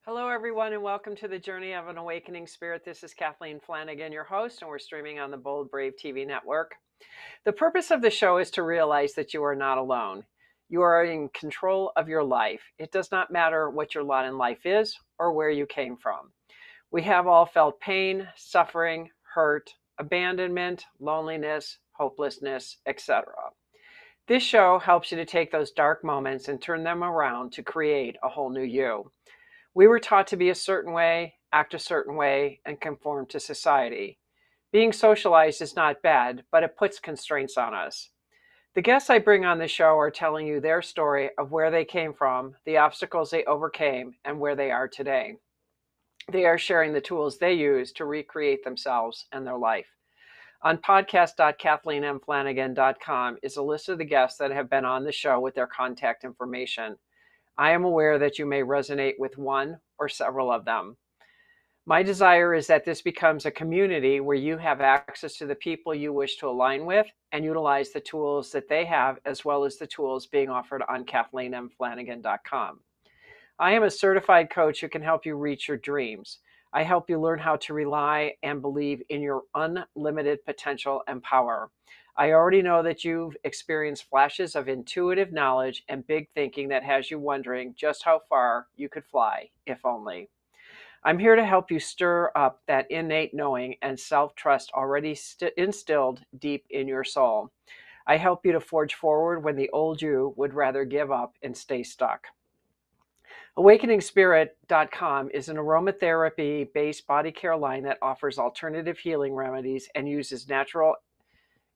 Hello, everyone, and welcome to the Journey of an Awakening Spirit. This is Kathleen Flanagan, your host, and we're streaming on the Bold Brave TV network. The purpose of the show is to realize that you are not alone. You are in control of your life. It does not matter what your lot in life is or where you came from. We have all felt pain, suffering, hurt, abandonment, loneliness, hopelessness, etc. This show helps you to take those dark moments and turn them around to create a whole new you. We were taught to be a certain way, act a certain way, and conform to society. Being socialized is not bad, but it puts constraints on us. The guests I bring on the show are telling you their story of where they came from, the obstacles they overcame, and where they are today. They are sharing the tools they use to recreate themselves and their life. On podcast.kathleenmflanagan.com is a list of the guests that have been on the show with their contact information. I am aware that you may resonate with one or several of them. My desire is that this becomes a community where you have access to the people you wish to align with and utilize the tools that they have, as well as the tools being offered on KathleenMFlanagan.com. I am a certified coach who can help you reach your dreams. I help you learn how to rely and believe in your unlimited potential and power. I already know that you've experienced flashes of intuitive knowledge and big thinking that has you wondering just how far you could fly, if only. I'm here to help you stir up that innate knowing and self-trust already instilled deep in your soul. I help you to forge forward when the old you would rather give up and stay stuck. AwakeningSpirit.com is an aromatherapy-based body care line that offers alternative healing remedies and uses natural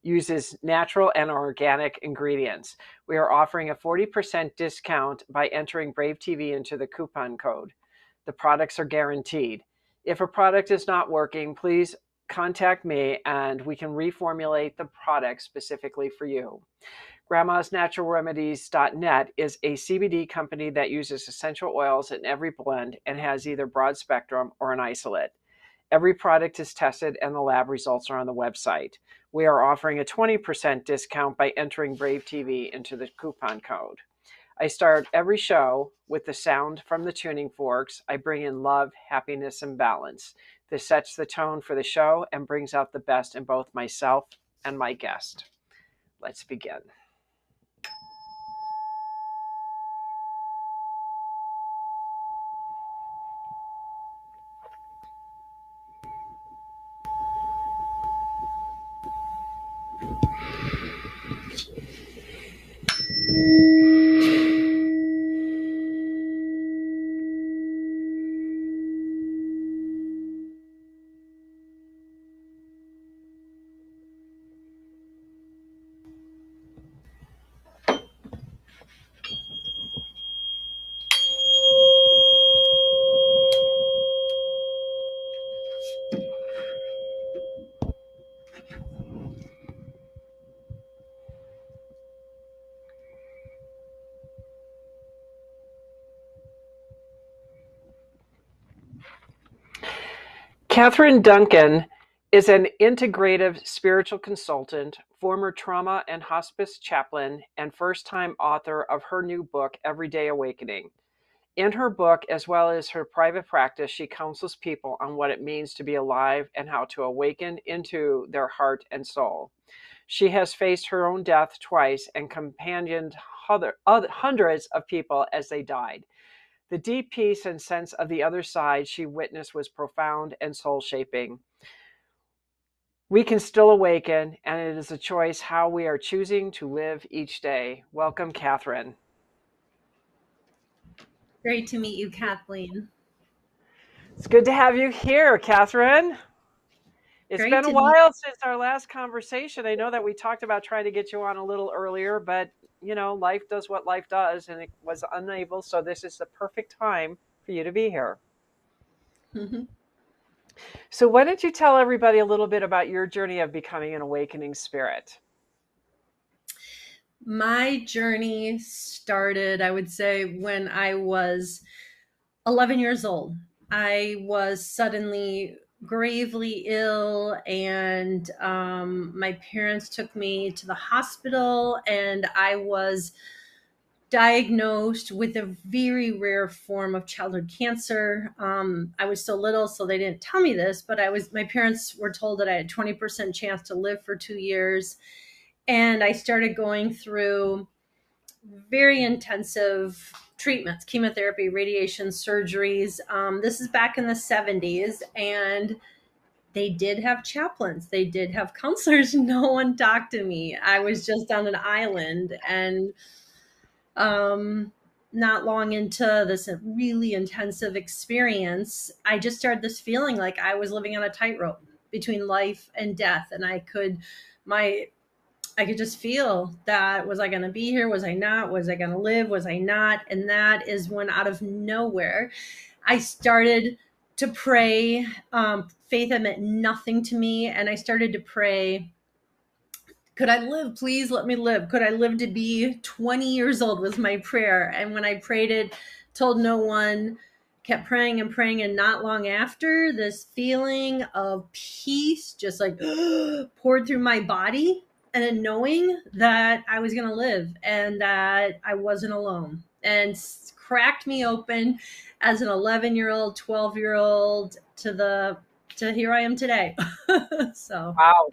and organic ingredients. We are offering a 40% discount by entering bravetv into the coupon code. The products are guaranteed. If a product is not working, please contact me and we can reformulate the product specifically for you. Grandma'sNaturalRemedies.net is a CBD company that uses essential oils in every blend and has either broad spectrum or an isolate. Every product is tested and the lab results are on the website. We are offering a 20% discount by entering bravetv into the coupon code. I start every show with the sound from the tuning forks. I bring in love, happiness, and balance. This sets the tone for the show and brings out the best in both myself and my guest. Let's begin. Catherine Duncan is an integrative spiritual consultant, former trauma and hospice chaplain, and first-time author of her new book, Everyday Awakening. In her book, as well as her private practice, she counsels people on what it means to be alive and how to awaken into their heart and soul. She has faced her own death twice and companioned hundreds of people as they died. The deep peace and sense of the other side she witnessed was profound and soul-shaping. We can still awaken, and it is a choice how we are choosing to live each day. Welcome, Catherine. Great to meet you, Kathleen. It's good to have you here, Catherine. It's been a while since our last conversation. I know that we talked about trying to get you on a little earlier, but life does what life does, and it was unable. So this is the perfect time for you to be here. Mm-hmm. So why don't you tell everybody a little bit about your journey of becoming an awakening spirit? My journey started, I would say, when I was 11 years old. I was suddenly gravely ill, and my parents took me to the hospital, and I was diagnosed with a very rare form of childhood cancer. I was so little, so they didn't tell me this, but my parents were told that I had 20% chance to live for 2 years. And I started going through very intensive treatments, chemotherapy, radiation, surgeries. This is back in the 70s, and they did have chaplains. They did have counselors. No one talked to me. I was just on an island, and not long into this really intensive experience, I just started this feeling like I was living on a tightrope between life and death. And I could just feel that, was I going to be here? Was I not? Was I going to live? Was I not? And that is when, out of nowhere, I started to pray. Faith had meant nothing to me. And I started to pray, could I live? Please let me live. Could I live to be 20 years old was my prayer. And when I prayed it, told no one, kept praying and praying. And not long after, this feeling of peace just like poured through my body, and then knowing that I was going to live and that I wasn't alone, and cracked me open as an 11-year-old, 12-year-old to here I am today. So. Wow.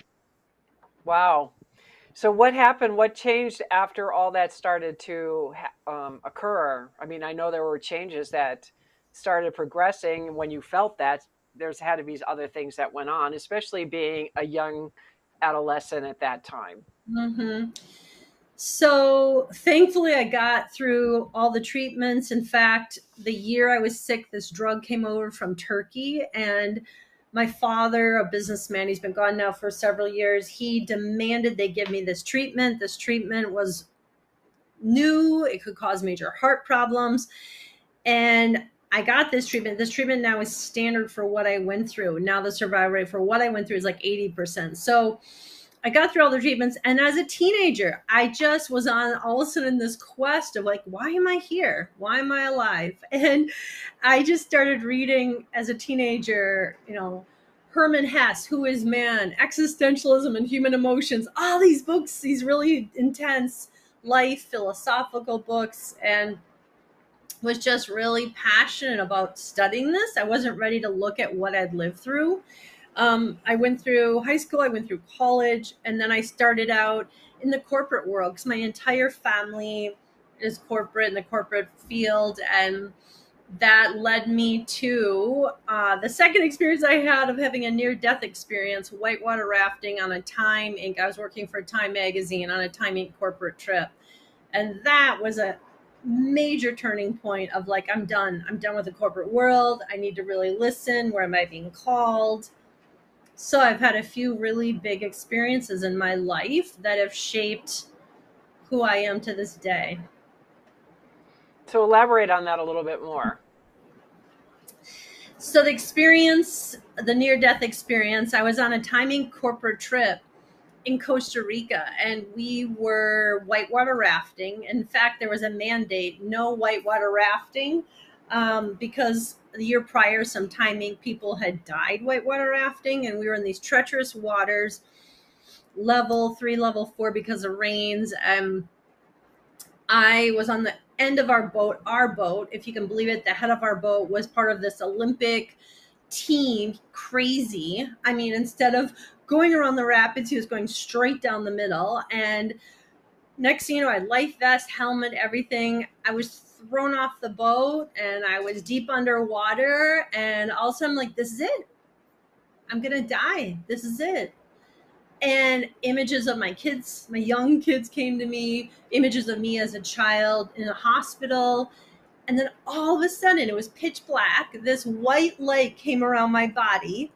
Wow. So what happened? What changed after all that started to occur? I mean, I know there were changes that started progressing when you felt that. There's had to be other things that went on, especially being a young adolescent at that time. Mm-hmm. So thankfully, I got through all the treatments. In fact, the year I was sick, this drug came over from Turkey, and my father, a businessman, he's been gone now for several years, he demanded they give me this treatment. This treatment was new. It could cause major heart problems. And I got this treatment. This treatment now is standard for what I went through. Now the survival rate for what I went through is like 80%. So I got through all the treatments. And as a teenager, I just was on all of a sudden this quest of like, why am I here? Why am I alive? And I just started reading as a teenager, Herman Hesse, Who is Man, Existentialism and Human Emotions, all these books, these really intense life philosophical books, and was just really passionate about studying this. I wasn't ready to look at what I'd lived through. I went through high school, I went through college, and then I started out in the corporate world because my entire family is corporate, in the corporate field. And that led me to the second experience I had of having a near-death experience, whitewater rafting on a Time Inc. I was working for Time Magazine on a Time Inc. corporate trip. And that was a major turning point of like, I'm done with the corporate world. I need to really listen. Where am I being called? So I've had a few really big experiences in my life that have shaped who I am to this day. So elaborate on that a little bit more. So the near-death experience, I was on a Time Inc. corporate trip in Costa Rica, and we were whitewater rafting. In fact, there was a mandate, no whitewater rafting, because the year prior, some Time Inc. people had died whitewater rafting, and we were in these treacherous waters, level 3, level 4 because of rains. I was on the end of our boat. Our boat, if you can believe it, the head of our boat was part of this Olympic team. Crazy. I mean, instead of going around the rapids, he was going straight down the middle. And next thing you know, I had life vest, helmet, everything. I was thrown off the boat and I was deep underwater. And all of a sudden, I'm like, this is it. I'm going to die. This is it. And images of my kids, my young kids came to me, images of me as a child in a hospital. And then all of a sudden, it was pitch black. This white light came around my body.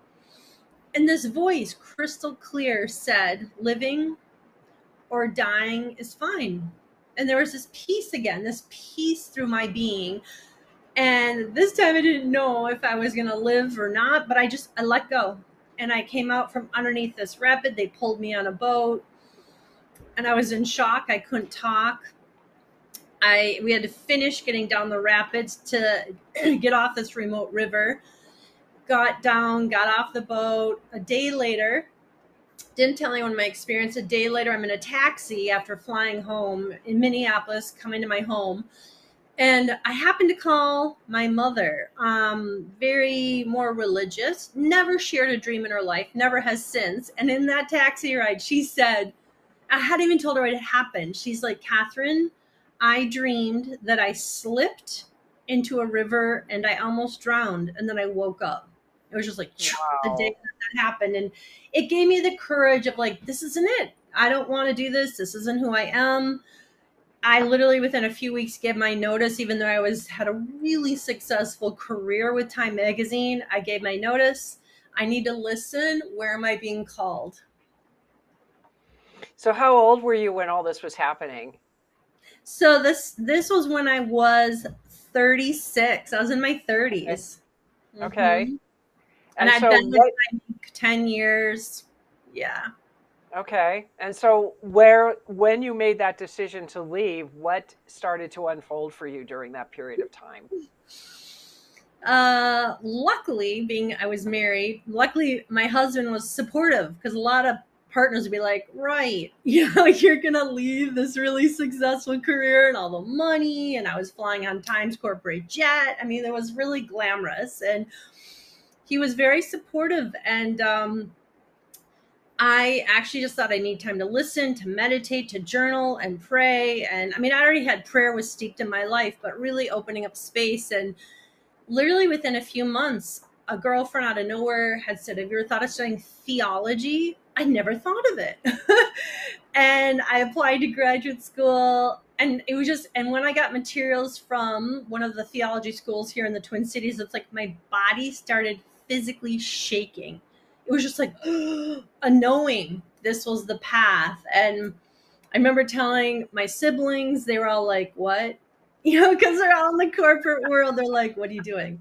And this voice, crystal clear, said, living or dying is fine. And there was this peace again, this peace through my being. And this time I didn't know if I was going to live or not, but I let go. And I came out from underneath this rapid. They pulled me on a boat. And I was in shock. I couldn't talk. We had to finish getting down the rapids to get off this remote river. Got down, got off the boat. A day later, Didn't tell anyone my experience. A day later, I'm in a taxi after flying home in Minneapolis, coming to my home. And I happened to call my mother, very more religious, never shared a dream in her life, never has since. And in that taxi ride, she said, I hadn't even told her what had happened. She's like, Catherine, I dreamed that I slipped into a river and I almost drowned. And then I woke up. It was just like the day Wow. that happened. And it gave me the courage of like, this isn't it. I don't want to do this. This isn't who I am. I literally within a few weeks gave my notice, even though had a really successful career with Time Magazine. I gave my notice. I need to listen. Where am I being called? So how old were you when all this was happening? So this was when I was 36. I was in my Okay. 30s. Okay. And And I'd so been with what, my 10 years. Yeah. okay. And so when you made that decision to leave, what started to unfold for you during that period of time? Luckily, being I was married, luckily my husband was supportive because a lot of partners would be like, right, you're gonna leave this really successful career and all the money. And I was flying on Times corporate jet. I mean, it was really glamorous. And he was very supportive. And I actually just thought I need time to listen, to meditate, to journal and pray. And I mean, I already had prayer was steeped in my life, but really opening up space. And literally within a few months, a girlfriend out of nowhere had said, have you ever thought of studying theology? I never thought of it. And I applied to graduate school. And it was just, and when I got materials from one of the theology schools here in the Twin Cities, it's like my body started physically shaking. It was just like a knowing this was the path. And I remember telling my siblings, they were all like, what? Because they're all in the corporate world. They're like, what are you doing?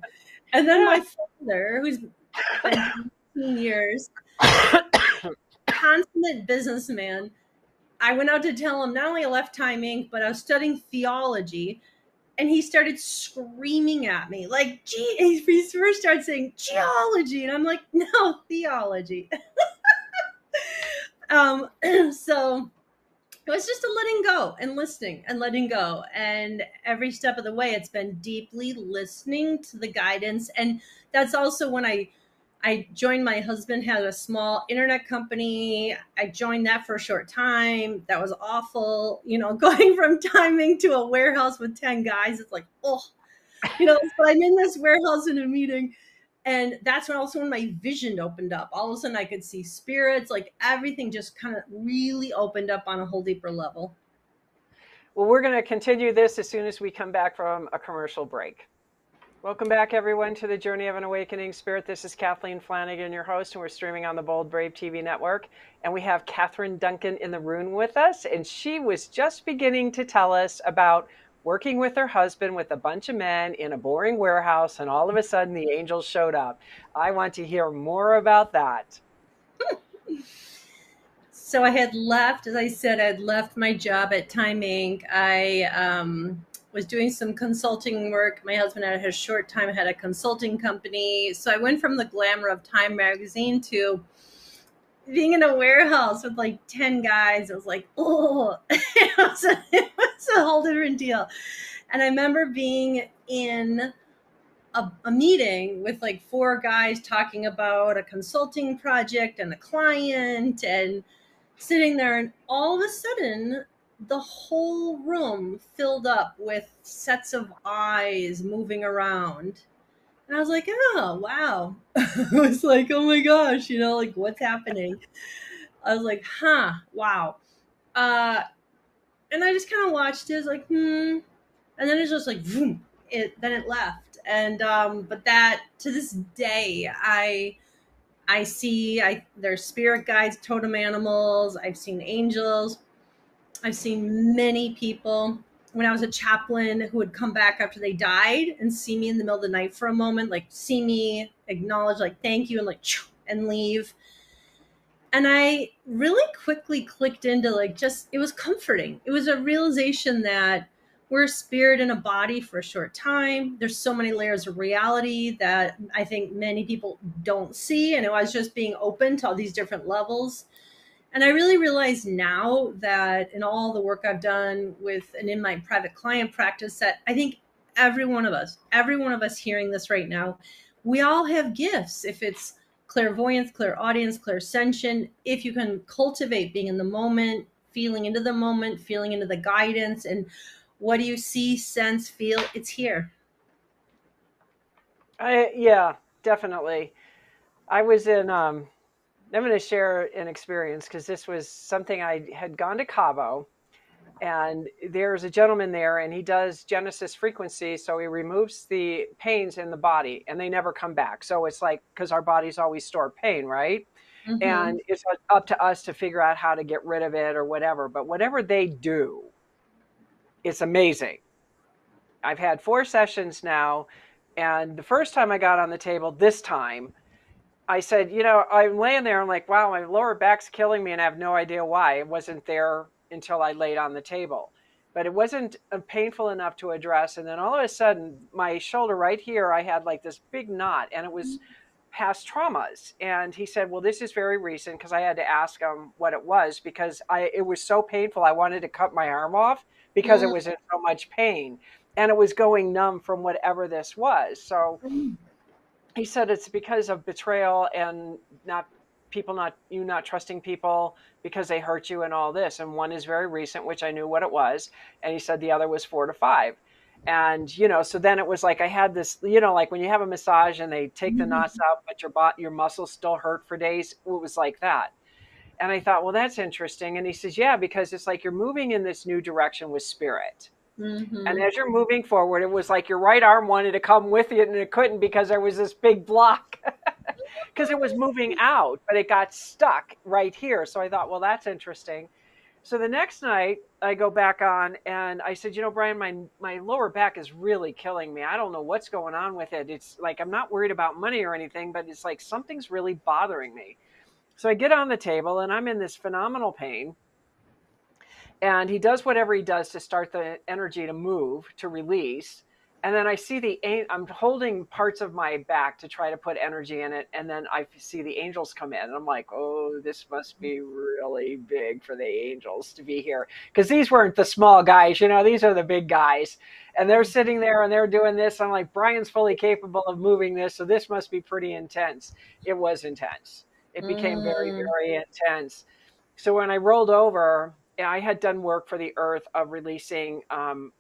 And then my father, who's been 15 years, consummate businessman, I went out to tell him not only I left Time Inc., but I was studying theology. And he started screaming at me, like, gee, he first started saying geology. And I'm like, no, theology. um, so it was just a letting go and listening and letting go. And every step of the way, it's been deeply listening to the guidance. And that's also when I joined my husband, had a small internet company. I joined that for a short time. That was awful. Going from timing to a warehouse with 10 guys, it's like, oh, so I'm in this warehouse in a meeting. And that's when my vision opened up. All of a sudden I could see spirits, like everything just kind of really opened up on a whole deeper level. Well, we're going to continue this as soon as we come back from a commercial break. Welcome back, everyone, to the Journey of an Awakening Spirit. This is Kathleen Flanagan, your host, and we're streaming on the Bold Brave TV network. And we have Catherine Duncan in the room with us, and she was just beginning to tell us about working with her husband with a bunch of men in a boring warehouse, and all of a sudden the angels showed up. I want to hear more about that. So I had left, as I said, I'd left my job at Time Inc. I was doing some consulting work. My husband had a short time, had a consulting company. So I went from the glamour of Time Magazine to being in a warehouse with like 10 guys. It was like, oh, it was a whole different deal. And I remember being in a meeting with like 4 guys talking about a consulting project and a client and sitting there, and all of a sudden the whole room filled up with sets of eyes moving around. And I was like, oh wow. I was like, oh my gosh, like what's happening? I was like, huh, wow. uh and I just kind of watched it. I was like, and then it's just like boom, it left. And but that to this day, I see, there's spirit guides, totem animals. I've seen angels. I've seen many people. When I was a chaplain, who would come back after they died and see me in the middle of the night for a moment, like see me, acknowledge, like thank you, and like and leave. And I really quickly clicked into like just, it was comforting. It was a realization that we're a spirit in a body for a short time. There's so many layers of reality that I think many people don't see. And it was just being open to all these different levels. And I really realize now that in all the work I've done with and in my private client practice, that I think every one of us hearing this right now, we all have gifts. If it's clairvoyance, clairaudience, clairsentient, if you can cultivate being in the moment, feeling into the moment, feeling into the guidance, and what do you see, sense, feel? It's here. Yeah, definitely. I was in, I'm going to share an experience because this was something I had gone to Cabo, and there's a gentleman there and he does Genesis frequency. So he removes the pains in the body and they never come back. So it's like, because our bodies always store pain, right? Mm-hmm. And it's up to us to figure out how to get rid of it or whatever. But whatever they do, it's amazing. I've had 4 sessions now. And the first time I got on the table, this time, I said, I'm laying there. I'm like, wow, my lower back's killing me, and I have no idea why. It wasn't there until I laid on the table, but it wasn't painful enough to address. And then all of a sudden, my shoulder right here, I had like this big knot, and it was past traumas. And he said, well, this is very recent, because I had to ask him what it was, because it was so painful. I wanted to cut my arm off because it was in so much pain, and it was going numb from whatever this was. So he said it's because of betrayal and not trusting people because they hurt you and all this. And one is very recent, which I knew what it was. And he said the other was 4 to 5. And, so then it was like I had this, like when you have a massage and they take the knots out, but your muscles still hurt for days. It was like that. And I thought, well, that's interesting. And he says, yeah, because it's like you're moving in this new direction with spirit. And Mm-hmm. as you're moving forward, it was like your right arm wanted to come with you and it couldn't because there was this big block because it was moving out, but it got stuck right here. So I thought, well, that's interesting. So the next night I go back on and I said, Brian, my lower back is really killing me. I don't know what's going on with it. It's like, I'm not worried about money or anything, but it's like something's really bothering me. So I get on the table and I'm in this phenomenal pain. And he does whatever he does to start the energy to move, to release. And then I see I'm holding parts of my back to try to put energy in it. And then I see the angels come in. And I'm like, oh, this must be really big for the angels to be here. Because these weren't the small guys, these are the big guys. And they're sitting there and they're doing this. I'm like, Brian's fully capable of moving this. So this must be pretty intense. It was intense. It became very, Mm-hmm. very intense. So when I rolled over, I had done work for the earth of releasing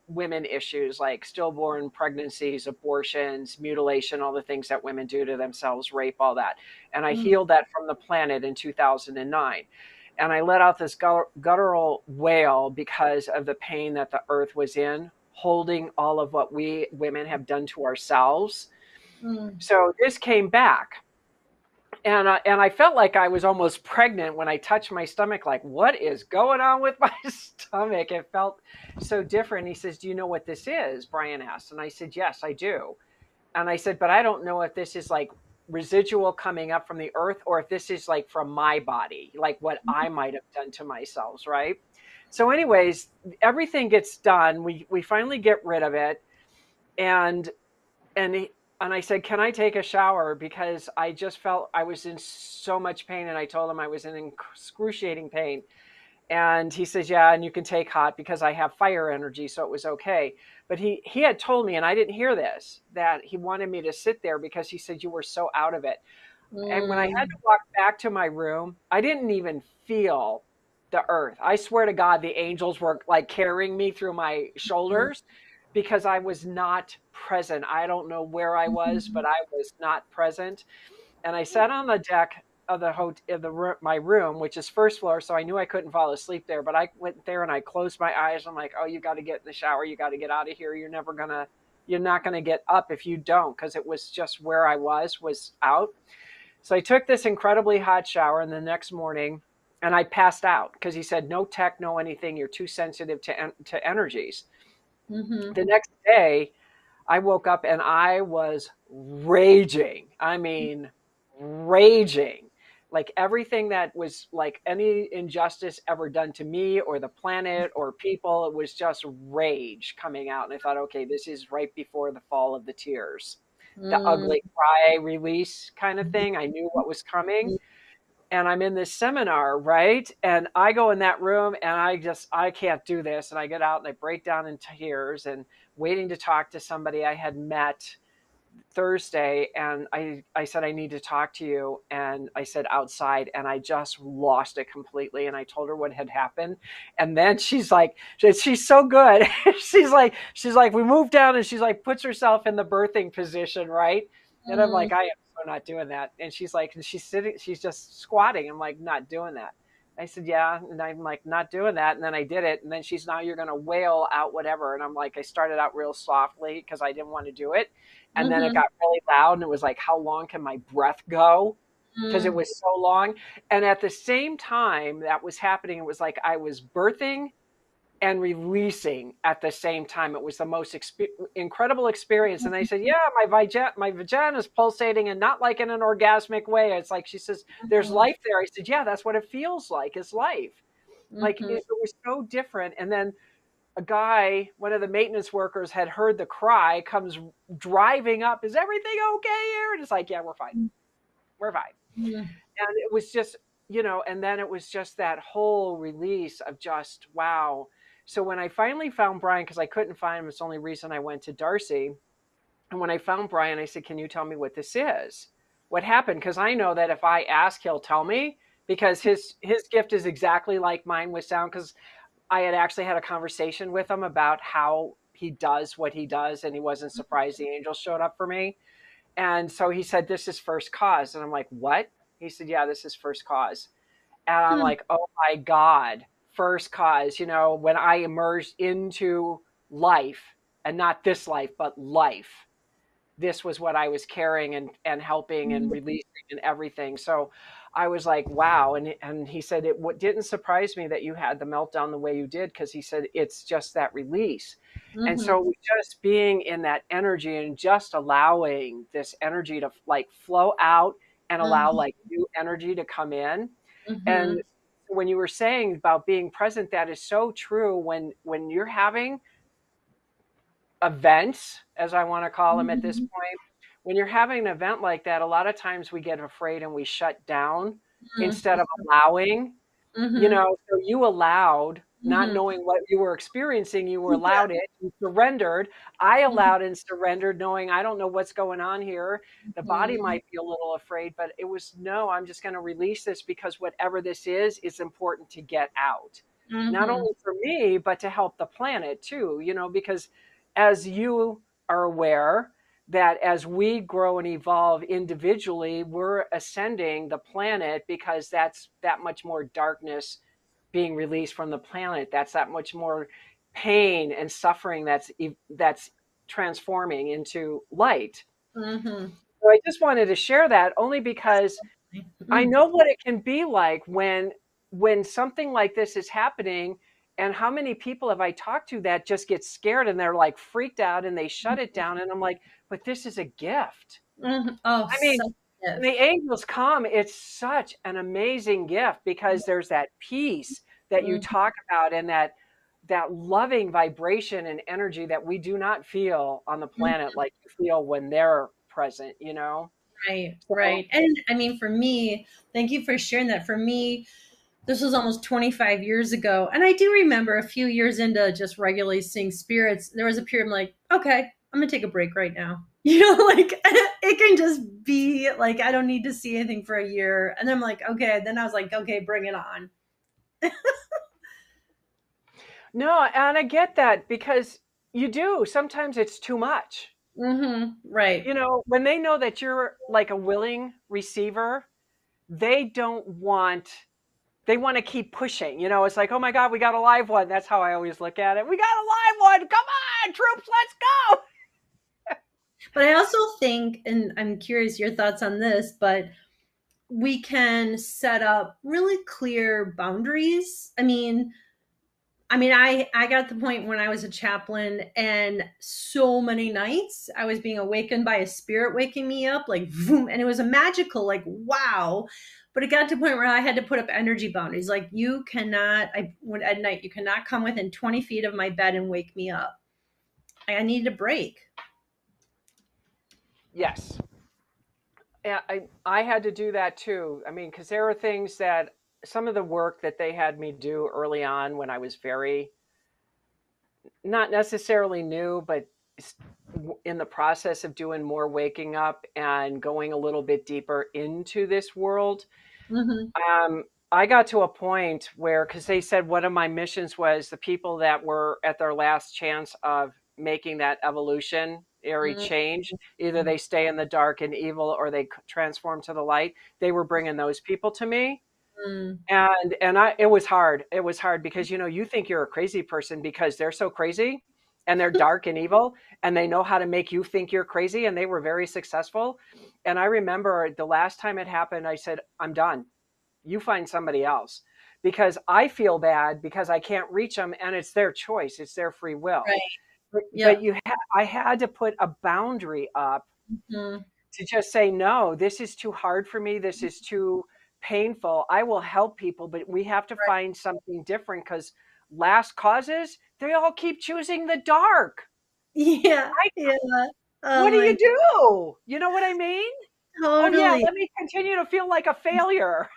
women issues like stillborn pregnancies, abortions, mutilation, all the things that women do to themselves, rape, all that. And I healed that from the planet in 2009. And I let out this guttural wail because of the pain that the earth was in, holding all of what we women have done to ourselves. Mm-hmm. So this came back. And I felt like I was almost pregnant when I touched my stomach. Like, what is going on with my stomach? It felt so different. He says, "Do you know what this is?" Brian asked, and I said, "Yes, I do." And I said, "But I don't know if this is like residual coming up from the earth, or if this is like from my body, like what I might have done to myself, right?" So, anyways, everything gets done. We finally get rid of it, and and he, and I said, "Can I take a shower?" Because I just felt I was in so much pain, and I told him I was in excruciating pain. And he says, "Yeah, and you can take hot because I have fire energy, so it was okay." But he had told me, and I didn't hear this, that he wanted me to sit there because he said you were so out of it. And when I had to walk back to my room, I didn't even feel the earth. I swear to God, the angels were like carrying me through my shoulders because I was not present. I don't know where I was, but I was not present. And I sat on the deck of my room, which is first floor, so I knew I couldn't fall asleep there. But I went there and I closed my eyes. I'm like, "Oh, you got to get in the shower. You got to get out of here. You're not gonna get up if you don't," because it was just where I was out. So I took this incredibly hot shower, and the next morning, and I passed out because he said, "No tech, no anything. You're too sensitive to energies." Mm-hmm. The next day, I woke up and I was raging. I mean, raging. Like everything that was like any injustice ever done to me or the planet or people, it was just rage coming out. And I thought, okay, this is right before the fall of the tears, the Mm-hmm. ugly cry release kind of thing. I knew what was coming. And I'm in this seminar, right? And I go in that room and I can't do this. And I get out and I break down in tears and waiting to talk to somebody I had met Thursday. And I said, I need to talk to you. And I said, outside. And I just lost it completely. And I told her what had happened. And then she's like, she's so good. she's like, we moved down and she's like, puts herself in the birthing position, right? And I'm like, I am so not doing that. And she's like, and she's sitting, she's just squatting. I'm like, not doing that. I said, yeah. And I'm like, not doing that. And then I did it. And then she's, now you're going to wail out whatever. And I'm like, I started out real softly because I didn't want to do it. And then it Mm-hmm. got really loud and it was like, how long can my breath go? Because it was so long. And at the same time that was happening, it was like I was birthing and releasing at the same time. It was the most incredible experience. And they said, yeah, my vagina is pulsating and not like in an orgasmic way. It's like, she says, there's life there. I said, yeah, that's what it feels like, is life. Like Mm-hmm. it was so different. And then a guy, one of the maintenance workers, had heard the cry, comes driving up. Is everything okay here? And it's like, yeah, we're fine. We're fine. And it was just, and then it was just that whole release of just, wow. So when I finally found Brian, because I couldn't find him, it's the only reason I went to Darcy. And when I found Brian, I said, can you tell me what this is? What happened? Because I know that if I ask, he'll tell me, because his gift is exactly like mine with sound. Because I had actually had a conversation with him about how he does what he does, and he wasn't surprised the angels showed up for me. And so he said, this is first cause. And I'm like, what? He said, yeah, this is first cause. And I'm like, oh my God, first cause, when I emerged into life, and not this life, but life, this was what I was carrying and helping and releasing and everything. So I was like, wow. And he said, what didn't surprise me that you had the meltdown the way you did, because he said, it's just that release. And Mm-hmm. so just being in that energy and just allowing this energy to like flow out and allow Mm-hmm. like new energy to come in. And Mm-hmm. when you were saying about being present, that is so true. When you're having events, as I want to call them at this Mm-hmm. point, when you're having an event like that, a lot of times we get afraid and we shut down instead of allowing, Mm-hmm. so you allowed, not Mm-hmm. knowing what you were experiencing, you were allowed it, you surrendered. I allowed and surrendered, knowing I don't know what's going on here. The body Mm-hmm. might be a little afraid, but it was, no, I'm just going to release this, because whatever this is important to get out. Not Mm-hmm. only for me, but to help the planet too, because as you are aware, that as we grow and evolve individually, we're ascending the planet, because that's that much more darkness being released from the planet. That's that much more pain and suffering that's transforming into light. Mm-hmm. So I just wanted to share that, only because I Mm-hmm. know what it can be like when something like this is happening. And how many people have I talked to that just get scared and they're like freaked out and they shut it down? And I'm like, but this is a gift. Oh, I mean, such a when the gift. angels come, it's such an amazing gift, because there's that peace that you Mm-hmm. talk about, and that loving vibration and energy that we do not feel on the planet like you feel when they're present. Right, So right. And I mean, for me, thank you for sharing that. For me, this was almost 25 years ago. And I do remember a few years into just regularly seeing spirits, there was a period I'm like, okay, I'm going to take a break right now. Like it can just be like, I don't need to see anything for a year. And then I'm like, okay. Then I was like, okay, bring it on. no, and I get that, because you do. Sometimes it's too much. Right. When they know that you're like a willing receiver, they don't want they want to keep pushing. It's like, oh my God, we got a live one. That's how I always look at it. We got a live one. Come on, troops, let's go. But I also think, and I'm curious your thoughts on this, but we can set up really clear boundaries. I mean, I mean, I got to the point when I was a chaplain, and so many nights I was being awakened by a spirit waking me up, like, boom, and it was a magical, like, wow. But it got to the point where I had to put up energy boundaries. Like, you cannot, at night, you cannot come within 20 feet of my bed and wake me up. I needed a break. Yes. Yeah, I had to do that too. I mean, because there are things that some of the work that they had me do early on when I was very not necessarily new, but in the process of doing more waking up and going a little bit deeper into this world. Mm-hmm. I got to a point where, because they said one of my missions was the people that were at their last chance of making that evolutionary change, either they stay in the dark and evil or they transform to the light. They were bringing those people to me. Mm-hmm. And it was hard. It was hard because you think you're a crazy person because they're so crazy and they're dark and evil and they know how to make you think you're crazy, and they were very successful. And I remember the last time it happened, I said, I'm done. You find somebody else, because I feel bad because I can't reach them, and it's their choice. It's their free will. Right. But, Yeah. but I had to put a boundary up Mm-hmm. to just say, no, this is too hard for me. This is too painful. I will help people, but we have to Right. find something different, because last causes, they all keep choosing the dark. Yeah. I, Yeah. what Oh do you my, do? You know what I mean? Oh, yeah, totally. let me continue to feel like a failure.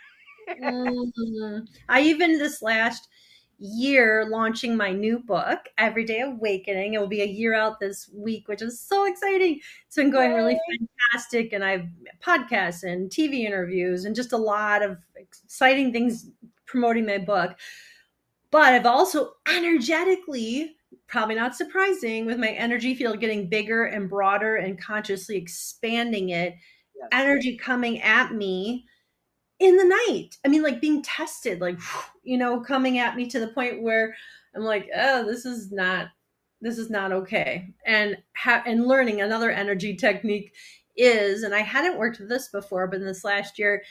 I even this last year launching my new book, Everyday Awakening. It will be a year out this week, which is so exciting. It's been going really Yay. fantastic, and I've podcasts and TV interviews and just a lot of exciting things promoting my book. But I've also energetically, probably not surprising, with my energy field getting bigger and broader and consciously expanding it, Yes. energy coming at me in the night. I mean, like being tested, like, coming at me to the point where I'm like, oh, this is not okay. And learning another energy technique is, and I hadn't worked with this before, but in this last year,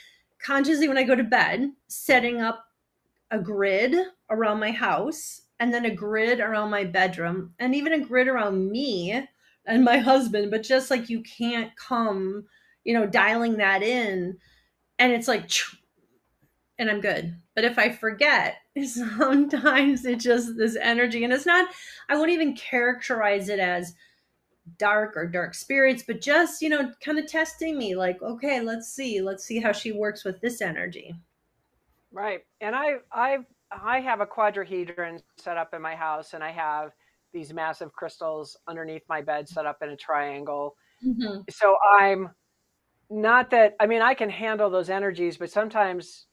consciously when I go to bed, setting up a grid around my house, and then a grid around my bedroom, and even a grid around me and my husband, but just like you can't come, dialing that in, and it's like, and I'm good. But if I forget, sometimes it just this energy, and it's not, I won't even characterize it as dark or dark spirits, but just, kind of testing me, like, okay, let's see how she works with this energy. Right. And I have a quadrahedron set up in my house, and I have these massive crystals underneath my bed set up in a triangle. Mm-hmm. So I'm not that, I mean, I can handle those energies, but sometimes,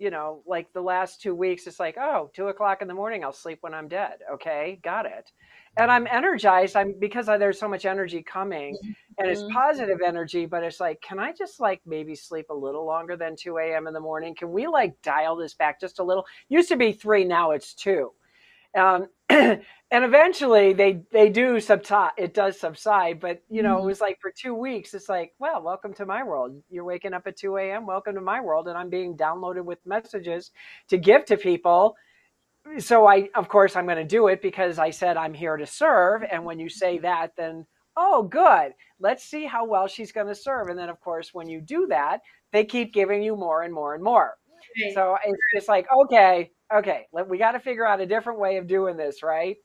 like the last 2 weeks, it's like, oh, 2 o'clock in the morning, I'll sleep when I'm dead. Okay, got it. And I'm energized. Because there's so much energy coming, and it's Mm-hmm. positive energy, but it's like, can I just like maybe sleep a little longer than 2 a.m. in the morning? Can we like dial this back just a little? Used to be 3, now it's 2. And eventually they do subside. It does subside, but it was like for 2 weeks. It's like, well, welcome to my world. You're waking up at 2 a.m. Welcome to my world, and I'm being downloaded with messages to give to people. So of course, I'm going to do it because I said I'm here to serve. And when you say that, then oh, good. Let's see how well she's going to serve. And then, of course, when you do that, they keep giving you more and more and more. Right, So it's just like, okay, we got to figure out a different way of doing this, right?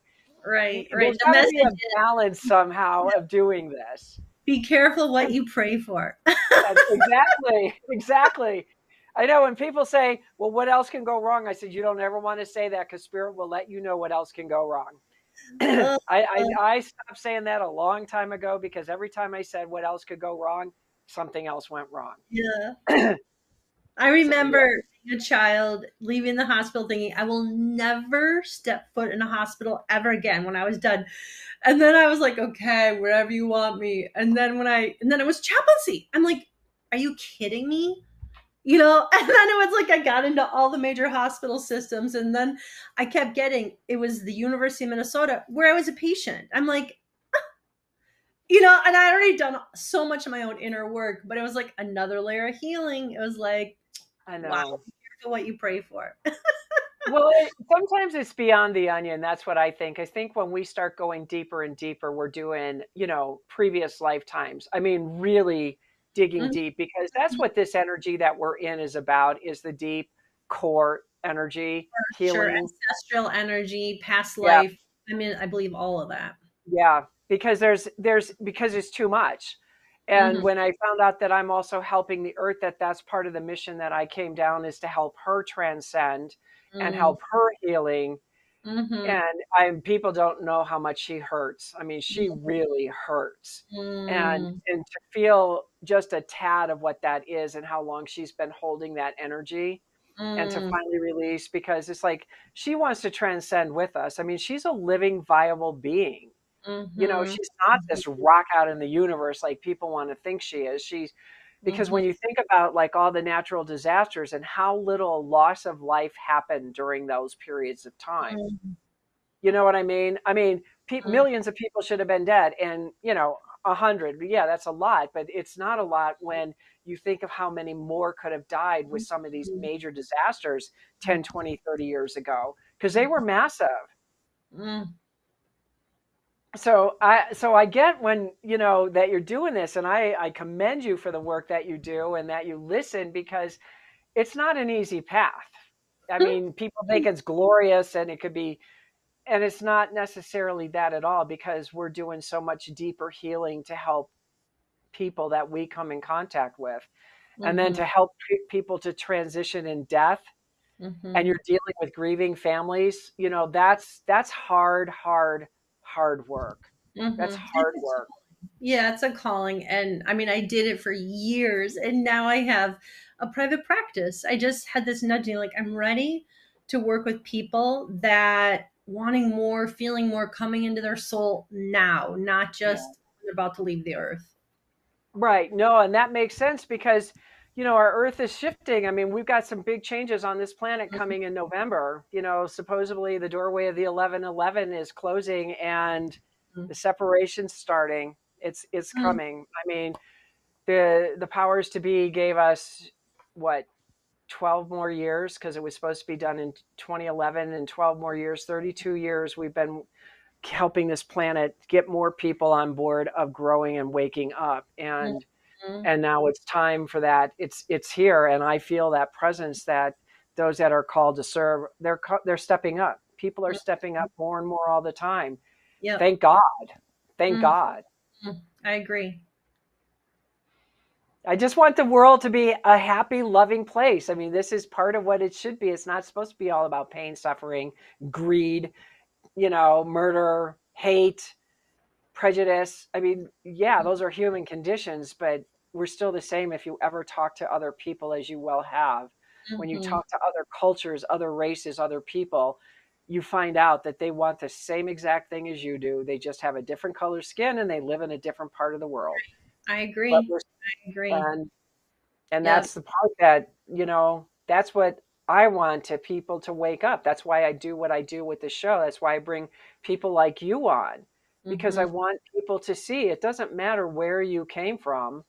right, right. There's The got to message be a is, balance somehow of doing this. be careful what you pray for. Exactly, exactly. I know when people say, well, what else can go wrong? I said, you don't ever want to say that, because spirit will let you know what else can go wrong. Uh, I stopped saying that a long time ago, because every time I said what else could go wrong, something else went wrong. yeah. I So yeah. remember being a child leaving the hospital thinking I will never step foot in a hospital ever again when I was done. And then I was like, okay, wherever you want me. And then it was chaplaincy. I'm like, are you kidding me? And then it was like I got into all the major hospital systems, and then I kept getting, it was the University of Minnesota where I was a patient. I'm like, and I already done so much of my own inner work, but it was like another layer of healing. It was like, I wow, know. be careful what you pray for. Well, sometimes it's beyond the onion. That's what I think. I think when we start going deeper and deeper, we're doing, previous lifetimes. I mean, really digging Mhm. deep, because that's what this energy that we're in is about, is the deep core energy, Sure, healing. ancestral energy, past Yeah. life. I mean, I believe all of that. Yeah, because because it's too much. And Mhm. when I found out that I'm also helping the earth, that's part of the mission that I came down, is to help her transcend and Mm. help her healing. Mhm. And people don't know how much she hurts. I mean, she really hurts. Mm. And to feel just a tad of what that is and how long she's been holding that energy, and to Mm. finally release, because it's like she wants to transcend with us. I mean, she's a living, viable being. Mhm. She's not this rock out in the universe like people want to think she is. Because Mhm. when you think about like all the natural disasters and how little loss of life happened during those periods of time, Mhm. you know what I mean? I mean, Mhm. millions of people should have been dead, and 100, yeah, that's a lot, but it's not a lot when you think of how many more could have died with some of these major disasters 10, 20, 30 years ago, because they were massive. Mhm. So I get when that you're doing this, and I commend you for the work that you do and that you listen, because it's not an easy path. I mean, people think it's glorious and it could be, and it's not necessarily that at all, because we're doing so much deeper healing to help people that we come in contact with, and then Mhm. to help people to transition in death, and Mhm. you're dealing with grieving families. That's hard work. That's Mhm. hard work. Yeah, it's a calling. And I mean, I did it for years and now I have a private practice. I just had this nudging like I'm ready to work with people that wanting more, feeling more, coming into their soul now, not Yeah. just when they're about to leave the earth. Right. No, and that makes sense, because our earth is shifting. I mean, we've got some big changes on this planet coming in November. Supposedly the doorway of the 1111 is closing, and Mhm. the separation's starting. It's Mhm. coming. I mean, the powers to be gave us what, 12 more years, because it was supposed to be done in 2011, and 12 more years, 32 years we've been helping this planet get more people on board of growing and waking up. Mhm. And now it's time for that. It's here, and I feel that presence, that those that are called to serve, they're stepping up. People are stepping up more and more all the time. Yep. Thank God. Thank Mhm. God. I agree. I just want the world to be a happy, loving place. I mean, this is part of what it should be. It's not supposed to be all about pain, suffering, greed, murder, hate, prejudice. I mean, yeah, those are human conditions, but we're still the same. If you ever talk to other people, as you well have, when you Mhm. talk to other cultures, other races, other people, you find out that they want the same exact thing as you do. They just have a different color skin and they live in a different part of the world. I But agree. we're I agree. and and Yep. that's the part that, that's what I want to people to wake up. That's why I do what I do with the show. That's why I bring people like you on, because I Mhm. want people to see it doesn't matter where you came from.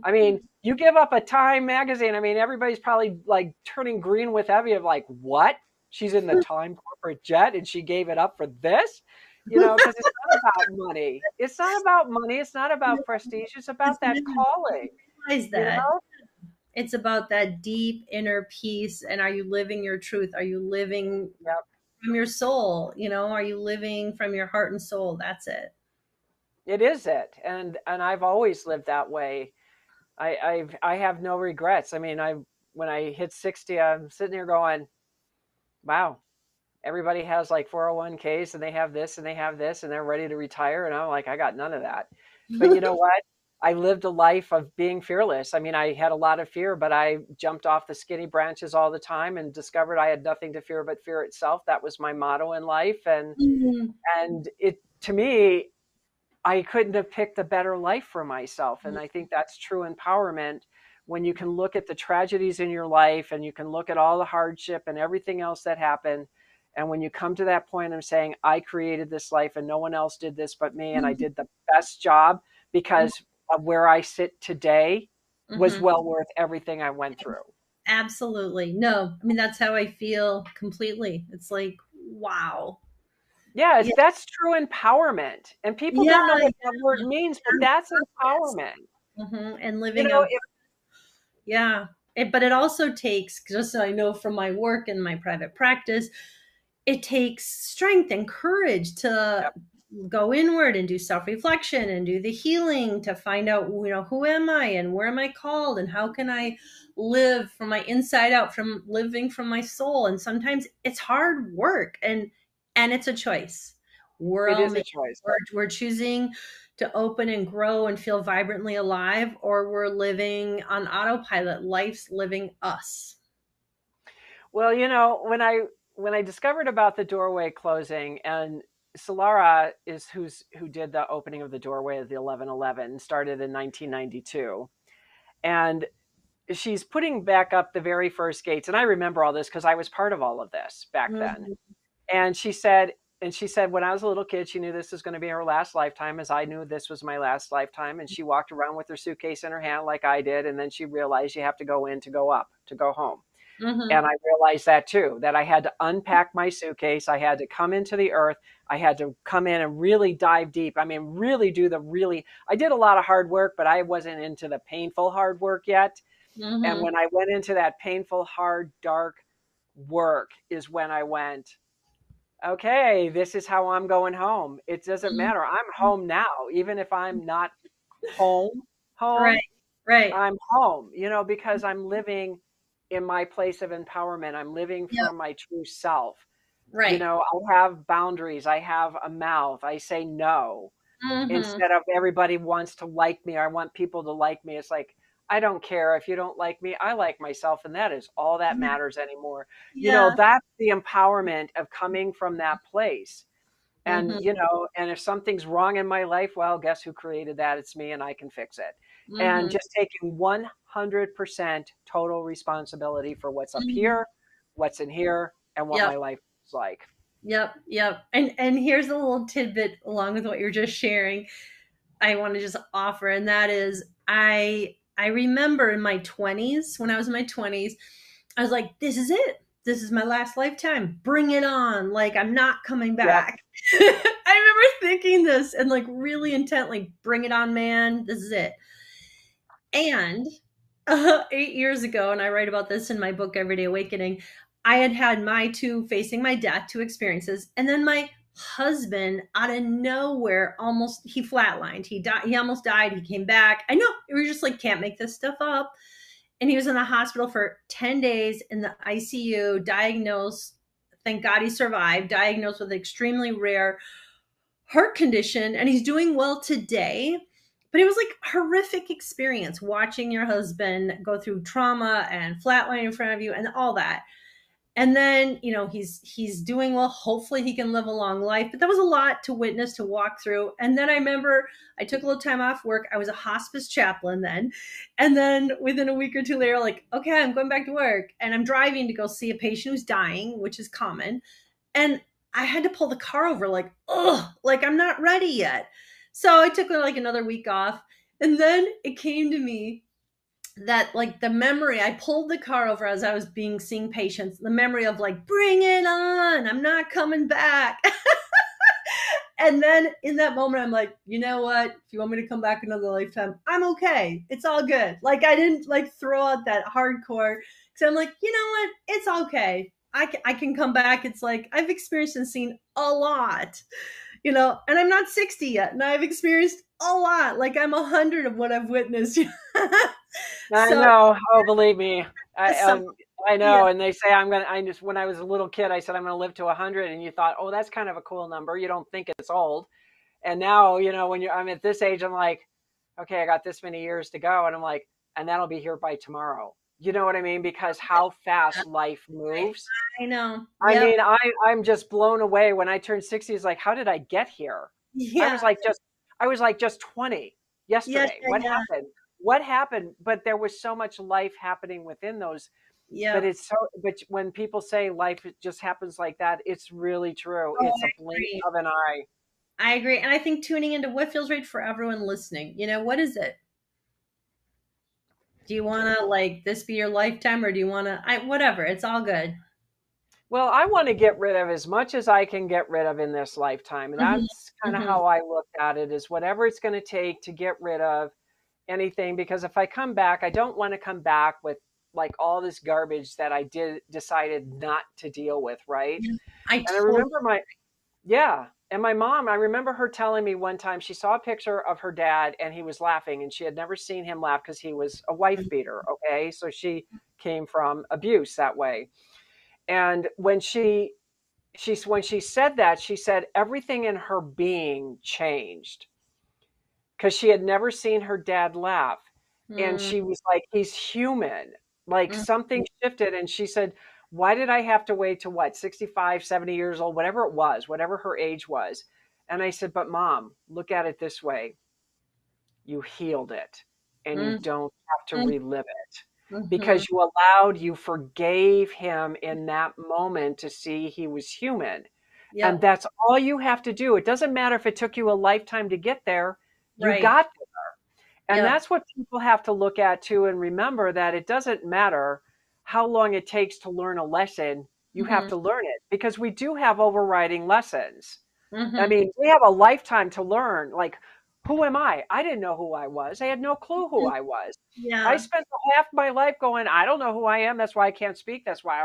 I mean, you give up a Time magazine. I mean, everybody's probably like turning green with envy of like, what? She's in the Time corporate jet and she gave it up for this? Because it's not about money. It's not about money. It's not about prestige. It's It's about that not. calling, Realize you that. know? It's about that deep inner peace. And are you living your truth? Are you living Yep. from your soul? Are you living from your heart and soul? That's it. It is it. And I've always lived that way. I have no regrets. I mean, I when I hit 60, I'm sitting here going, wow, everybody has like 401ks and they have this and they have this and they're ready to retire, and I'm like, I got none of that. But you know what? I lived a life of being fearless. I mean, I had a lot of fear, but I jumped off the skinny branches all the time and discovered I had nothing to fear but fear itself. That was my motto in life. Mhm. And it, to me, I couldn't have picked a better life for myself. And I think that's true empowerment, when you can look at the tragedies in your life and you can look at all the hardship and everything else that happened. And when you come to that point of saying, I created this life and no one else did this but me, and I Mhm. did the best job, because of where I sit today was Mhm. well worth everything I went through. Absolutely. No, I mean, that's how I feel completely. It's like, wow. Yeah, Yeah. that's true empowerment. And people Yeah. don't know what that word Yeah. means, but that's empowerment. And You living know, up. Yeah. But it also takes, just so I know from my work and my private practice, it takes strength and courage to yep, go inward and do self-reflection and do the healing to find out, who am I and where am I called and how can I live from my inside out, from living from my soul. And sometimes it's hard work, and it's a choice we're it all is a making. choice. We're choosing to open and grow and feel vibrantly alive, or we're living on autopilot. Life's living us. Well, when I discovered about the doorway closing, and Solara is who did the opening of the doorway of the 1111, started in 1992, and she's putting back up the very first gates. And I remember all this because I was part of all of this back then. Mhm. And she said when I was a little kid, she knew this was going to be her last lifetime, as I knew this was my last lifetime. And she walked around with her suitcase in her hand like I did. And then she realized you have to go in to go up, to go home. Mhm. And I realized that too, that I had to unpack my suitcase. I had to come into the earth. I had to come in and really dive deep. I mean, I did a lot of hard work, but I wasn't into the painful hard work yet. And Mhm. when I went into that painful, hard, dark work is when I went, okay, this is how I'm going home. It doesn't Mhm. matter. I'm home now. Even if I'm not home, Right. home, Right. I'm home, because I'm living in my place of empowerment. I'm living Yep. from my true self. Right. I have boundaries. I have a mouth. I say no Mhm. instead of everybody wants to like me. I want people to like me. It's like, I don't care if you don't like me. I like myself. And that is all that Yeah. matters anymore. Yeah. That's the empowerment of coming from that place. And, Mhm. and if something's wrong in my life, well, guess who created that? It's me, and I can fix it. And Mhm. just taking 100% total responsibility for what's up Mhm. here, what's in here, and what Yep. my life is like. Yep. Yep. And here's a little tidbit along with what you're just sharing. I want to just offer, and that is, I remember in my 20s, when I was in my 20s, I was like, this is it. This is my last lifetime. Bring it on. Like, I'm not coming Yep. back. I remember thinking this and like really intently, bring it on, man. This is it. And 8 years ago, and I write about this in my book, Everyday Awakening, I had had my two facing my death, two experiences. And then my husband, out of nowhere, almost, he flatlined. He died. He almost died. He came back. I know. We were just like, can't make this stuff up. And he was in the hospital for 10 days in the ICU, diagnosed. Thank God he survived, diagnosed with extremely rare heart condition, and he's doing well today. But it was like horrific experience watching your husband go through trauma and flatline in front of you and all that. And then, he's doing well. Hopefully he can live a long life. But that was a lot to witness, to walk through. And then I remember I took a little time off work. I was a hospice chaplain then. And then within a week or two later, like, okay, I'm going back to work. And I'm driving to go see a patient who's dying, which is common. And I had to pull the car over, like, oh, like I'm not ready yet. So I took like another week off. And then it came to me that like the memory, I pulled the car over as I was seeing patients, the memory of like, bring it on, I'm not coming back. And then in that moment, I'm like, you know what? If you want me to come back another lifetime, I'm okay. It's all good. Like, I didn't like throw out that hardcore, because I'm like, you know what? It's okay. I can come back. It's like I've experienced and seen a lot, and I'm not 60 yet, and I've experienced a lot. Like, I'm 100 of what I've witnessed. I So, know. Oh, believe me. I, some, I yeah, know. And they say I just, when I was a little kid, I said, I'm going to live to 100. And you thought, oh, that's kind of a cool number. You don't think it's old. And now, I'm at this age, I'm like, okay, I got this many years to go. And I'm like, and that'll be here by tomorrow. You know what I mean? Because how fast life right. moves. I know. I Yep. mean, I'm just blown away when I turned 60. It's like, how did I get here? I was Yeah. like just I was like just 20 Yeah. yesterday. Yeah. What Yeah. happened? What happened? But there was so much life happening within those. But Yep. but when people say life just happens like that, it's really true. Oh, It's a I blink agree. of an eye. I agree. And I think tuning into what feels right for everyone listening. What is it? Do you want to like this be your lifetime, or do you want to, whatever, it's all good. Well, I want to get rid of as much as I can get rid of in this lifetime. And Hmm. that's kind of Hmm. how I look at it, is whatever it's going to take to get rid of anything. Because if I come back, I don't want to come back with like all this garbage that I decided not to deal with, right? I And I totally. remember yeah. And my mom, I remember her telling me one time she saw a picture of her dad and he was laughing, and she had never seen him laugh because he was a wife beater. Okay. So she came from abuse that way. And when she said that, she said everything in her being changed because she had never seen her dad laugh. And Mm-hmm. she was like, he's human. Like something shifted. And she said, why did I have to wait to what, 65, 70 years old, whatever it was, whatever her age was? And I said, but mom, look at it this way. You healed it and you don't have to relive it Mm-hmm. because you forgave him in that moment to see he was human. And Yep. that's all you have to do. It doesn't matter if it took you a lifetime to get there, you Right. got there. And Yep. that's what people have to look at too, and remember that it doesn't matter how long it takes to learn a lesson, you have Mm-hmm. to learn it because we do have overriding lessons. I Mm-hmm. mean, we have a lifetime to learn. Like, who am I? I didn't know who I was. I had no clue who I was. I Yeah. spent half my life going, I don't know who I am. That's why I can't speak. That's why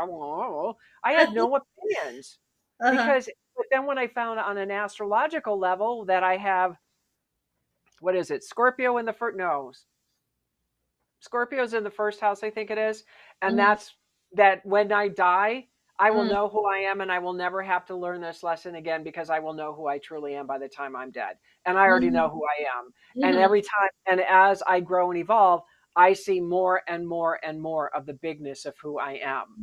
I had no opinions. Uh-huh. Because, but then when I found on an astrological level that I have, what is it, Scorpio in the first, no, Scorpio's in the first house, I think it is. And Mm-hmm. that's that when I die, I will Mm-hmm. know who I am and I will never have to learn this lesson again because I will know who I truly am by the time I'm dead. And I already know who I am. And Mm-hmm. every time, and as I grow and evolve, I see more and more and more of the bigness of who I am.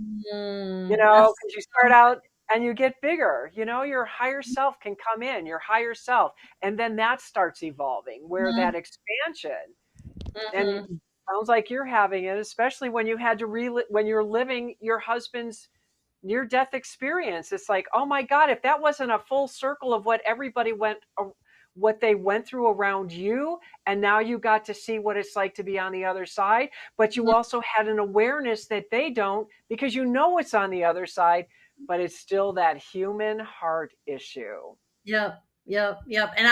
That's Because you start out and you get bigger, your higher self can come in, your higher self. And then that starts evolving where that expansion and mm-hmm. sounds like you're having it, especially when you had to when you're living your husband's near death experience. It's like, oh my God, if that wasn't a full circle of what everybody what they went through around you, and now you got to see what it's like to be on the other side, but you also had an awareness that they don't because you know what's on the other side, but it's still that human heart issue. Yep. Yep. Yep. And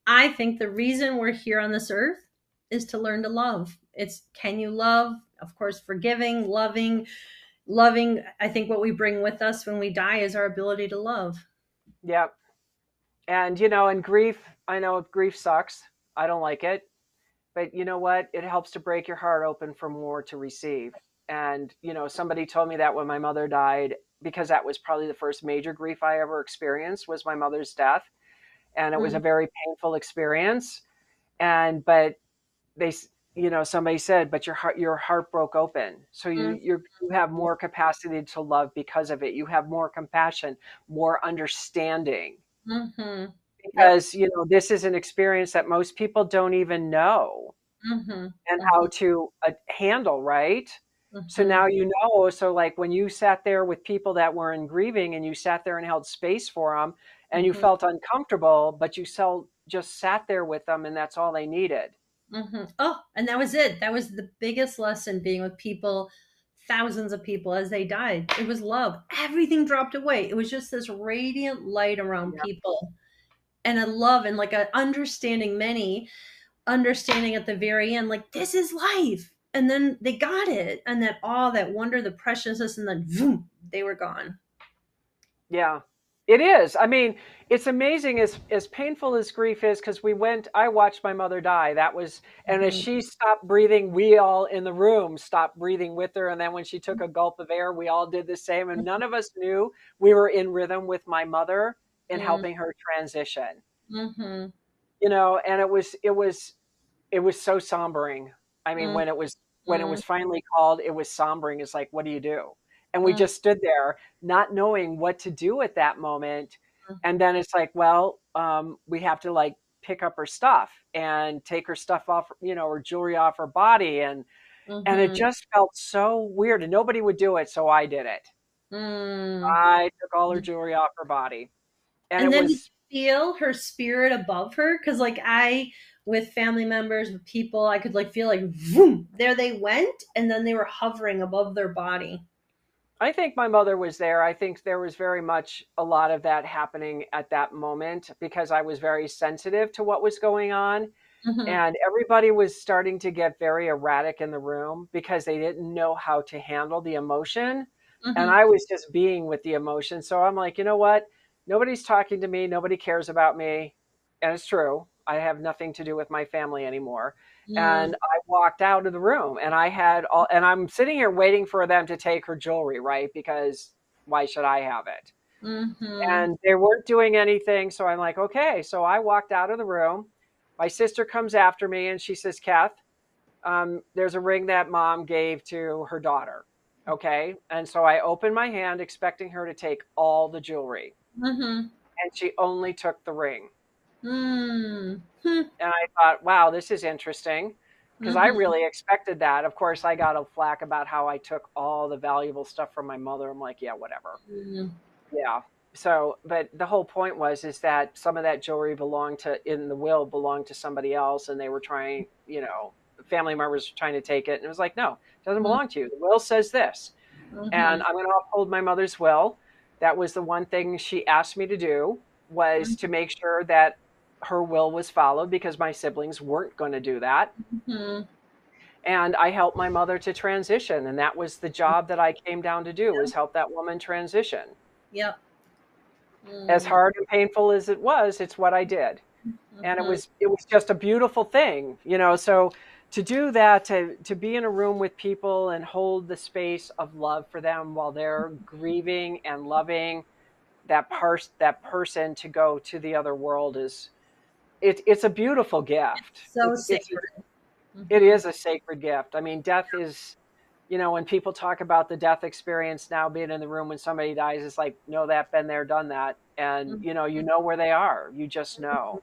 I think the reason we're here on this earth is to learn to love. It's, can you love? Of course, forgiving, loving. I think what we bring with us when we die is our ability to love. Yep. And and grief, I know grief sucks. I don't like it. But you know what? It helps to break your heart open for more to receive. And somebody told me that when my mother died, because that was probably the first major grief I ever experienced was my mother's death, and it was a Mm, very painful experience. And but they, somebody said, but your heart broke open, so mm, you have more capacity to love because of it. You have more compassion, more understanding, mm-hmm. Yep. because this is an experience that most people don't even know Mm-hmm. and how Mm-hmm. to handle, right? So Mm-hmm. now so like when you sat there with people that were in grieving and you sat there and held space for them and you Mm-hmm. felt uncomfortable, but you just sat there with them and that's all they needed. Mm-hmm. Oh, and that was it. That was the biggest lesson, being with people, thousands of people as they died. It was love. Everything dropped away. It was just this radiant light around Yeah. people, and a love, and like a understanding, many understanding at the very end, like this is life. And then they got it. And that all that wonder, the preciousness, and then boom, they were gone. Yeah. It is. I mean, it's amazing as painful as grief is because I watched my mother die. And as Mhm. she stopped breathing, we all in the room stopped breathing with her. And then when she took a gulp of air, we all did the same. And none of us knew we were in rhythm with my mother in helping her transition. Mhm. And it was so sombering. I mean, Mhm. when it was finally called, it was sombering. It's like, what do you do? And we Mhm. just stood there, not knowing what to do at that moment. And then it's like, well, we have to like pick up her stuff and take her stuff off, her jewelry off her body, and it Mhm. just felt so weird. And nobody would do it, so I did it. Mhm. I took all her jewelry off her body, and And it then was. feel her spirit above her? Because like with family members, with people, I could like feel like boom, there they went, and then they were hovering above their body. I think my mother was there. I think there was very much a lot of that happening at that moment because I was very sensitive to what was going on. Mm-hmm. And everybody was starting to get very erratic in the room because they didn't know how to handle the emotion. And Mm-hmm. I was just being with the emotion. So I'm like, you know what? Nobody's talking to me. Nobody cares about me. And it's true. I have nothing to do with my family anymore. Mm-hmm. And I walked out of the room and I had all, and I'm sitting here waiting for them to take her jewelry, right? Because why should I have it? Mm-hmm. And they weren't doing anything. So I'm like, okay. So I walked out of the room. My sister comes after me and she says, Kath, there's a ring that mom gave to her daughter. Okay. And so I opened my hand expecting her to take all the jewelry. Mm-hmm. And she only took the ring. Mm-hmm. And I thought, wow, this is interesting because I Mm-hmm. really expected that. Of course, I got a flack about how I took all the valuable stuff from my mother. I'm like, yeah, whatever. Mm-hmm. Yeah. So, but the whole point was is that some of that jewelry belonged to in the will belonged to somebody else, and they were trying, family members were trying to take it, and it was like, no, it doesn't belong to you. The will says this, Mm-hmm. and I'm going to uphold my mother's will. That was the one thing she asked me to do was to make sure that her will was followed because my siblings weren't going to do that. Mm-hmm. And I helped my mother to transition, and that was the job that I came down to do was help that woman transition. Yep. As Mm-hmm. hard and painful as it was, it's what I did. And it was just a beautiful thing, so to do that, to be in a room with people and hold the space of love for them while they're grieving and loving that person to go to the other world it's a beautiful gift. So sacred. It Mm-hmm. is a sacred gift. I mean, death is, when people talk about the death experience now being in the room when somebody dies, it's like, know that, been there, done that. And, you know where they are. You just know.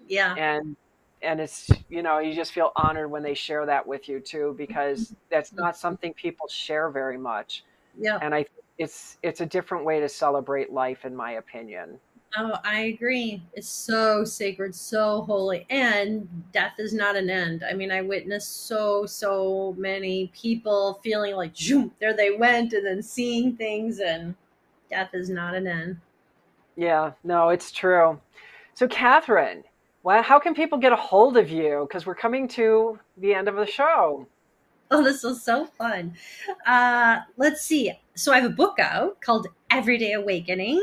Yeah. And, and it's, you just feel honored when they share that with you too, because that's not something people share very much. Yep. And it's a different way to celebrate life, in my opinion. Oh, I agree. It's so sacred, so holy, and death is not an end. I mean, I witnessed so many people feeling like, zoom, there they went, and then seeing things, and death is not an end. Yeah, no, it's true. So, Catherine, how can people get a hold of you? Because we're coming to the end of the show. Oh, this was so fun. Let's see. So I have a book out called Everyday Awakening.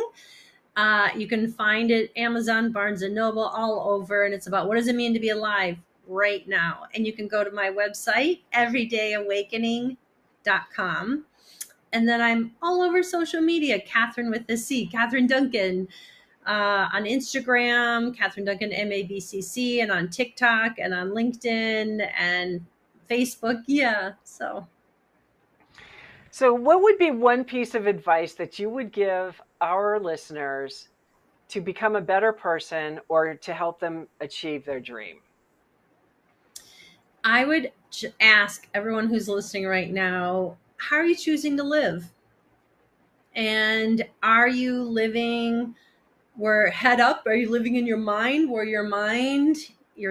You can find it Amazon, Barnes and Noble, all over, and it's about what does it mean to be alive right now. And you can go to my website, everydayawakening.com. And then I'm all over social media, Catherine with the C, Catherine Duncan, on Instagram, Catherine Duncan MABCC, and on TikTok, and on LinkedIn, and Facebook. Yeah, so So, what would be one piece of advice that you would give our listeners to become a better person or to help them achieve their dream? I would ask everyone who's listening right now, how are you choosing to live? And are you living where head up? Are you living in your mind where your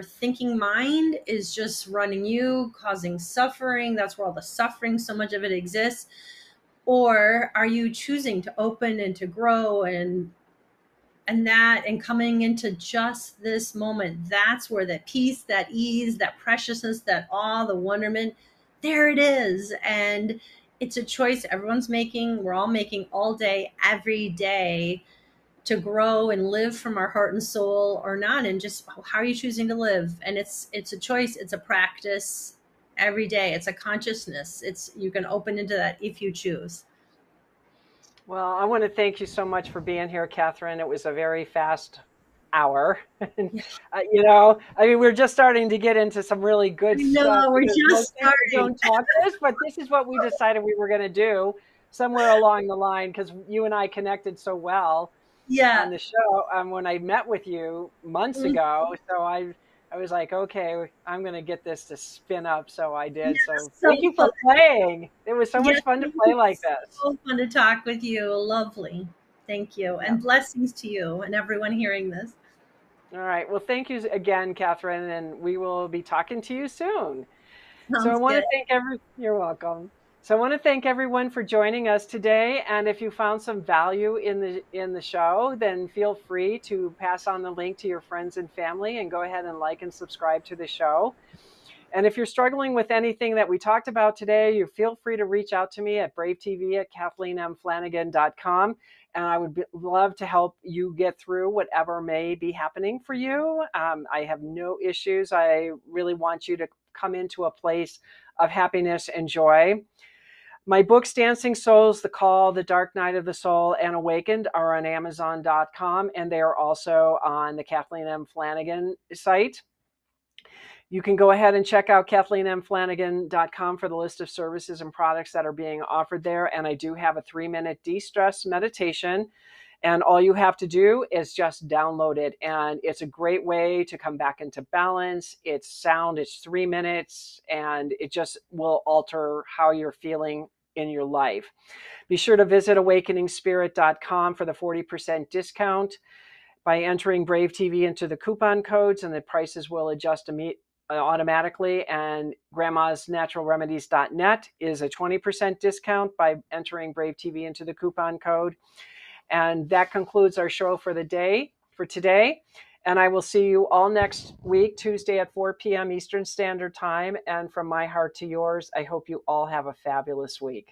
thinking mind is just running you, causing suffering? That's where all the suffering, so much of it exists. Or are you choosing to open and to grow and coming into just this moment? That's where that peace, that ease, that preciousness, that awe, the wonderment, there it is. And it's a choice everyone's making, we're all making all day, every day, to grow and live from our heart and soul or not. And just how are you choosing to live? And it's a choice, it's a practice every day, it's a consciousness. It's You can open into that if you choose. Well, I want to thank you so much for being here, Catherine. It was a very fast hour. And, Yeah, I mean, we're just starting to get into some really I good stuff know, we're because most just people starting. don't talk this, but this is what we decided we were going to do somewhere along the line because you and I connected so well Yeah. on the show when I met with you months Mm, ago. So I was like, okay, I'm going to get this to spin up. So I did. yeah, So thank so you fun. for playing. It was so Yeah, much fun to thank play you. like this. So fun to talk with you. Lovely. Thank you. Yep. And blessings to you and everyone hearing this. All right. Well, thank you again, Catherine, and we will be talking to you soon. So I Sounds want good. to thank you're welcome. So I want to thank everyone for joining us today. And if you found some value in the show, then feel free to pass on the link to your friends and family and go ahead and like and subscribe to the show. And if you're struggling with anything that we talked about today, you feel free to reach out to me at bravetv at kathleenmflanagan.com. And I would love to help you get through whatever may be happening for you. I have no issues. I really want you to come into a place of happiness and joy. My books, Dancing Souls, The Call, The Dark Night of the Soul, and Awakened, are on Amazon.com. And they are also on the Kathleen M. Flanagan site. You can go ahead and check out KathleenMFlanagan.com for the list of services and products that are being offered there. And I do have a 3-minute de-stress meditation. And all you have to do is just download it. And it's a great way to come back into balance. It's sound, it's 3 minutes, and it just will alter how you're feeling in your life. Be sure to visit awakeningspirit.com for the 40% discount by entering bravetv into the coupon codes, and the prices will adjust automatically. And grandmasnaturalremedies.net is a 20% discount by entering bravetv into the coupon code. And that concludes our show for today. And I will see you all next week, Tuesday at 4 p.m. Eastern Standard Time. And from my heart to yours, I hope you all have a fabulous week.